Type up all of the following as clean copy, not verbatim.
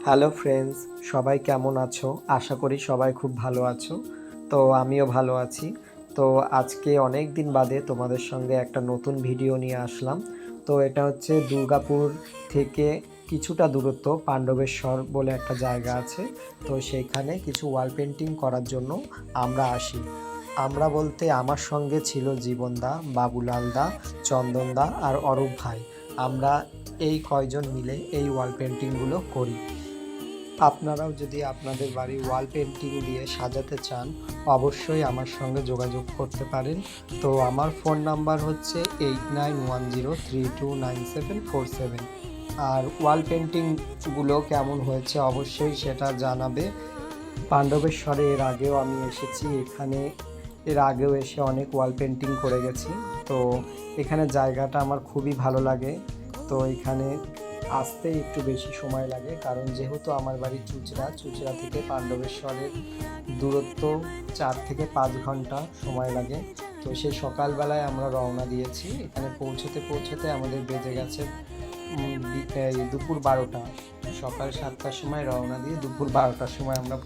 Hello friends, সবাই কেমন আছো? আশা করি সবাই খুব ভালো আছো। তো আমিও ভালো আছি। তো আজকে অনেক দিন বাদে তোমাদের সঙ্গে একটা নতুন ভিডিও নিয়ে আসলাম। তো এটা হচ্ছে দুর্গাপুর থেকে কিছুটা দূরত্ব পাণ্ডবেশ্বর বলে একটা জায়গা আছে। তো সেইখানে কিছু ওয়াল পেন্টিং করার জন্য আমরা আসি। আমরা বলতে আমার সঙ্গে ছিল জীবনদা, বাবুলালদা, চন্দনদা আর অরূপ ভাই। আমরা এই কয়জন মিলে এই ওয়াল পেন্টিংগুলো করি। আপনারাও যদি আপনাদের বাড়ি ওয়াল পেন্টিং দিয়ে সাজাতে চান, অবশ্যই আমার সঙ্গে যোগাযোগ করতে পারেন। তো আমার ফোন নাম্বার হচ্ছে 8910329747। আর ওয়াল পেন্টিংগুলো কেমন হয়েছে অবশ্যই সেটা জানাবে। পাণ্ডবেশ্বরে এর আগেও আমি এসেছি, এর আগেও এসে অনেক ওয়াল পেন্টিং করে গেছি। তো এখানে জায়গাটা আমার খুবই ভালো লাগে। তো এখানে আসতে একটু বেশি সময় লাগে, কারণ যেহেতু আমার বাড়ি চুঁচড়া থেকে পাণ্ডবেশ্বরের দূরত্ব 4 থেকে 5 ঘন্টা সময় লাগে। তো সেই সকালবেলায় আমরা রওনা দিয়েছি। এখানে পৌঁছতে পৌঁছতে আমাদের বেজে গেছে দুপুর 12টা। সকাল 7টার সময় রওনা দিয়ে দুপুর 12টার সময় আমরা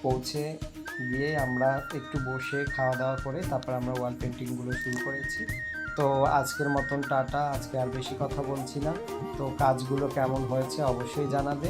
পৌঁছে গিয়ে আমরা একটু বসে খাওয়া দাওয়া করে তারপর আমরা ওয়াল পেন্টিংগুলো শুরু করেছি। তো আজকের মতন টাটা, আজকে আর বেশি কথা বলছি না। তো কাজগুলো কেমন হয়েছে অবশ্যই জানাবে।